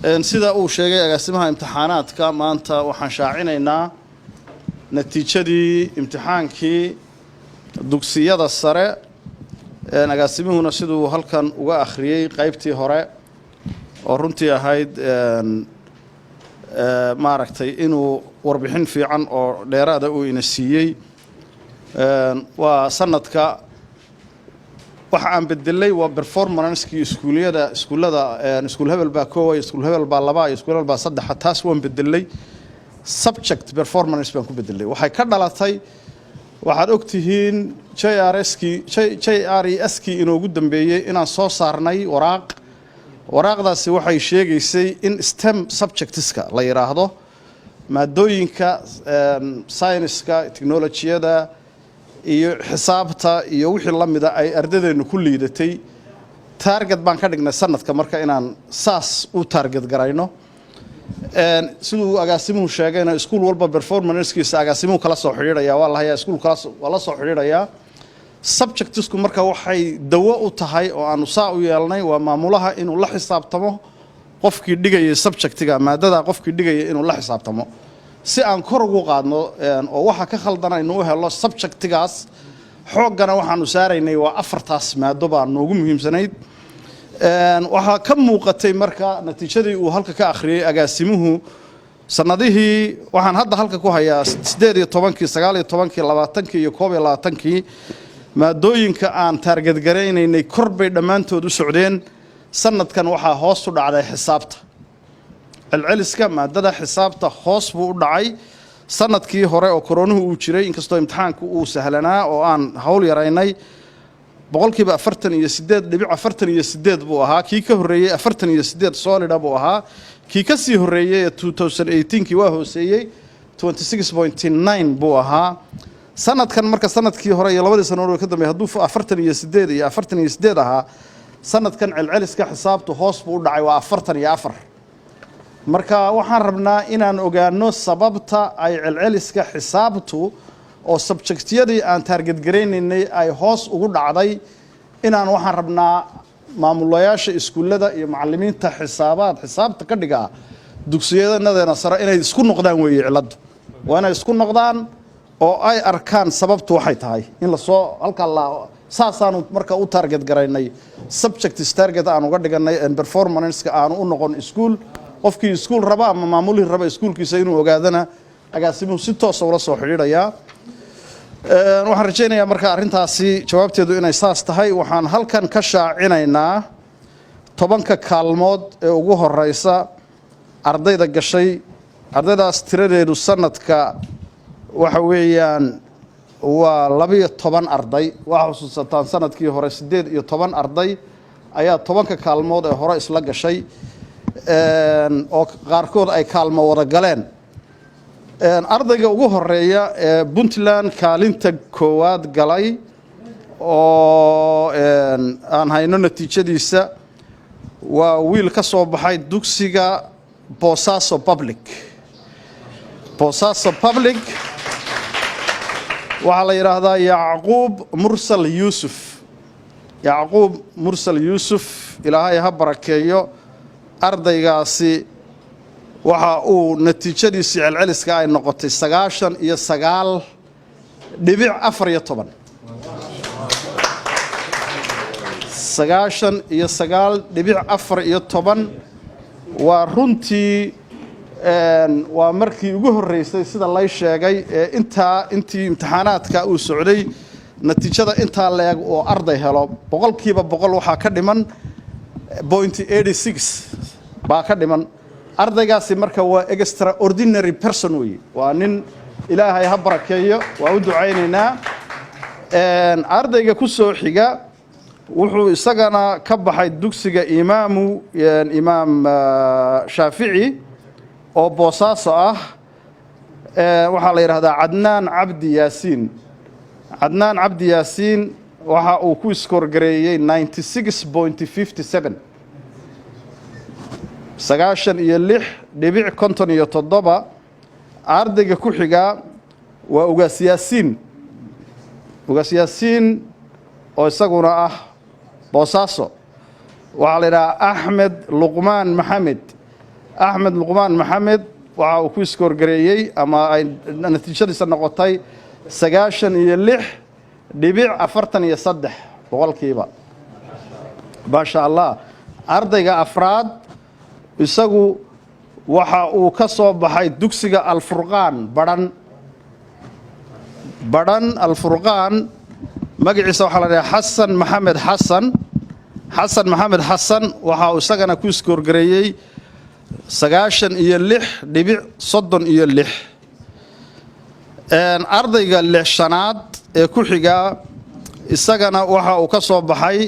sida uu sheegay agaasimaha imtixaanaadka maanta waxaan shaacinaynaa natiijadii imtixaankii dugsiyada sare agaasimuhuna siduu halkan uga akhriyay qaybtii hore oo runtii ahayd maaragtay inuu warbixin fiican oo dheeraada uu ina siiyey waa sanadka waxa aan bedelay waa performance-kii iskuulada iskuul hebel baa koow iskuul hebel baa laba iskuul hebel baa saddex taas waan bedelay subject performance baan ku bedelay waxay ka dhalatay waxaad ogtihiin JRES-kii inoogu dambeeyay inaan soo saarnay waraaqdaasi waxay sheegaysay in STEM subjectska la yiraahdo maadooyinka science-ka technology-yada iyo xisaabta iyo wixii la mid ah ay ardaydeenu ku liidatay target baan ka dhignay sanadka marka inaan saas u target garayno sidoo agaasimuhu sheegayna iskuul walba performance-kiisa agaasimuhu kala soo xiriiraya waa la hayaa iskuul kala wala soo xiriiraya subjectsku marka waxay dawo u tahay oo aanu saa u yeelnay waa maamulaha inuu la xisaabtamo qofkii dhigay subjectiga maadada qofkii dhigay inuu la xisaabtamo si aan kor ugu qaadno oo waxa ka khaldanay inuu helo subjectigaas xoogana waxaanu saaraynay waa afartaas maado baa noogu muhiimsanayd waxa ka muuqatay marka natiijadii uu halka ka akhriyay agaasimuhu sanadihii waxaan hadda halka ku hayaa 18 19 20 iyo 21 maadooyinka aan target gareynaynay kor bay dhamaantood u socdeen sanadkan waxa hoos u dhacday xisaabta العلسكا مادة حسابته خاص بودعي سنة كي هراء وكورونا وجري إنك استوى امتحانك وسهلنا وأن هول يريني بقول كي بأفرتن يسدد لبيع أفرتن يسدد بوها كي كهرية أفرتن يسدد صالد بوها كي كسي هرية 2018 كي وهو سيء 26.9 بوها سنة كان مركز سنة كي هراء يلوذ سنة كده مهدوف أفرتن يسدد يا أفرتن يسددها سنة كان العلسكا حسابته خاص بودعي وأفرتن يأفر marka waxaan rabnaa inaan ogaano sababta ay celceliska xisaabtu oo subjectiyadii aan target gareynaynay ay hoos ugu dhacday inaan waxaan rabnaa maamulayaasha iskuulada iyo macallimiinta xisaabta ka dhiga dugsiyadana sare inay isku noqdaan weeye ciladu waa inay isku noqdaan oo ay arkaan sababtu waxay tahay in la soo halka la saasaanu marka u target gareynay subject target aan uga dhiganay performance-ka aan u noqon iskuul qofkii iskuul raba ama maamulihii raba iskuulkiisa inuu ogaadana agaasimuhu si toos ah ula soo xiriiraya waxaan rajaynayaa marka arintaasi jawaabteedu inay saas tahay waxaan halkan ka shaacinaynaa 10 kaalmood ee ugu horeysa ardayda gashay ardaydaas tiradeedu sanadka waxa weeyaan waa 12 arday waxa xusuusataan sanadkii hore 18 arday ayaa 10 kaalmood ee hore isla gashay oo qaarkood ay kaalmo wada galeen ardayga ugu horeeya ee Puntland kaalinta koowaad galay oo aan hayno natiijadiisa waa wiil ka soo baxay dugsiga Boosaaso Public waxa la yiraahdaa Yacquub Mursal Yusuf Ilaahay ha barakeeyo ardaygaasi waxa uu natiijadiisa celceliska ay noqotay 99.14 99.14 waa runtii waa markii ugu horeysay sida la sheegay intii imtixaanaadka uu socday natiijada inta leeg oo arday helo boqolkiiba boqol waxa ka dhiman 0.86 baa ka dhiman ardaygaasi marka waa extraordinary person way waa nin Ilaahay ha barakeeyo waa u ducaynaynaa ardayga ku soo xiga wuxuu isagana ka baxay dugsiga imaam Shaafici oo Boosaaso ah waxa la yiraahdaa Adnaan Cabdi Yaasiin waxa uu ku score gareeyay 96.57 96.57 ardayga ku xiga waa Ugaas Yaasiin oo isaguna ah Boosaaso waxa la yiraahdaa Axmed Luqmaan Maxamed axmed luqmaan maxamed waxa uu ku iskoorgareeyey ama ay natiijadiisa noqotay 96.43 boqolkiiba. maasha allah. ardayga afraad isagu waxa uu ka soo baxay dugsiga alfurqaan badhan alfurqaan magaciisa waxaa la dhahaa xasan maxamed xasan waxa uu isagana ku iskoorgareeyey 96.36. ardayga lixshanaad ee ku xiga isagana waxa uu ka soo baxay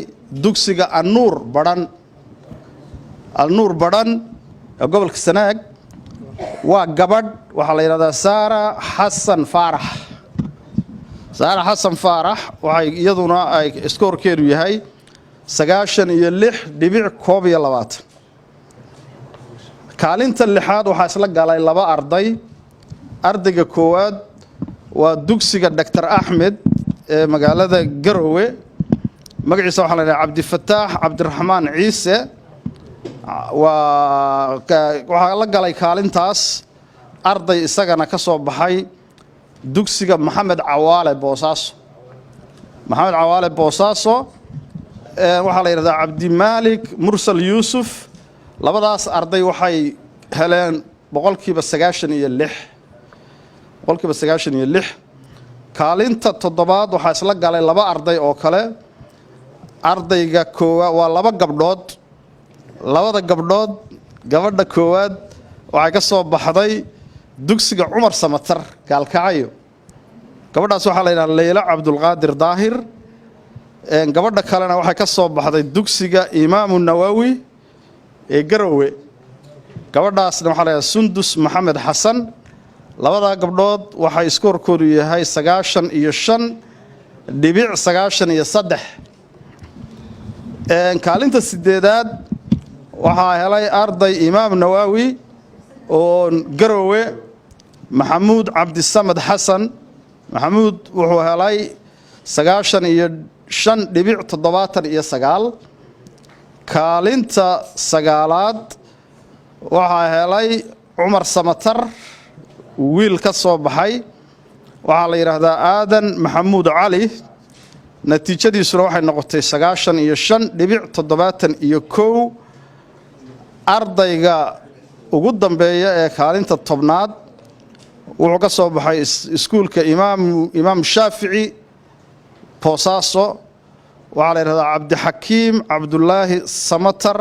dugsiga annuur badhan ee gobolka Sanaag. waa gabadh waxaa la yidhahdaa saara xasan faarax waxay iyaduna ay iskoorkeedu yahay 96.22. kaalinta lixaad waxaa isla galay laba arday. ardayga koowaad waa dugsiga Dr. Axmed ee magaalada Garowe magaciisa waxaa la yidhaha cabdifataax cabdiraxmaan ciise. waxaa la galay kaalintaas arday isagana ka soo baxay dugsiga maxamed cawaale boosaaso. waxaa la yidhahdaa cabdimaalik mursal yuusuf. labadaas arday waxay heleen boqolkiiba 96. kaalinta toddobaad waxaa isla galay laba arday oo kale. ardayga koowaad waa laba gabdhood. labada gabdhood gabadha koowaad waxay ka soo baxday dugsiga cumar samatar gaalkacyo. gabadhaas waxaa la yidhahdaa leyla cabdulqaadir daahir. gabadha kalena waxay ka soo baxday dugsiga imaamu nawawi ee Garowe. gabadhaasna waxaa la yidhahdaa sundus maxamed xasan. labadaa gabdhood waxay iskoorkoodu yahay 95.93. kaalinta sideedaad waxaa helay arday imaam nawawi oo Garowe maxamuud cabdisamed xasan. maxamuud wuxuu helay 95.79. kaalinta sagaalaad waxaa helay cumar samatar wiil ka soo baxay. waxaa la yidhaahdaa aadan maxamuud cali. natiijadiisuna waxay noqotay 95.71. ardayga ugu dambeeya ee kaalinta tobnaad wuxuu ka soo baxay iskuulka imaam shaafici boosaaso. waxaa la yidhahdaa cabdixakiim cabdulaahi samatar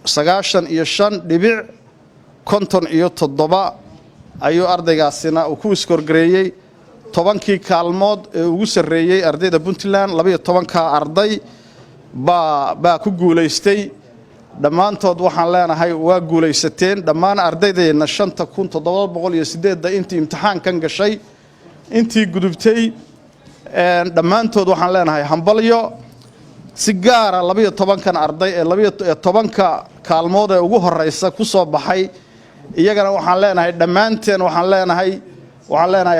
95.57 ayuu ardaygaasina uu ku iskoorgareeyey 10kii kaalmood ee ugu sarreeyey ardayda Puntland. 12ka arday baa ku guulaystay. dhammaantood waxaan leenahay waa guulaysateen. dhammaan ardaydeena 5708 intii imtixaankan gashay intii gudubtay dhammaantood waxaan leenahay hambalyo. si gaara 12kan arday ee 12ka kaalmood ee ugu horeysa ku soo baxay iyagana waxaan leenahay dhammaanteen waxaan leenahay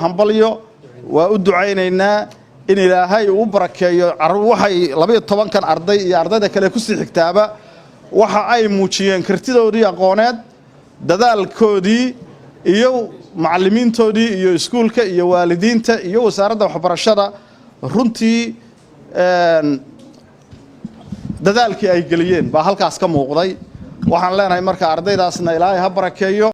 hambalyo. waa u ducaynaynaa in ilaahay uu barakeeyo. waxay 12kan arday iyo ardayda kale ku sii xigtaaba waxa ay muujiyeen kartidoodii aqooneed, dadaalkoodii iyo macallimiintoodii iyo iskuulka iyo waalidiinta iyo wasaaradda waxbarashada runtii dadaalkii ay geliyeen baa halkaas ka muuqday. waxaan leenahay marka ardaydaasna ilaahay ha barakeeyo.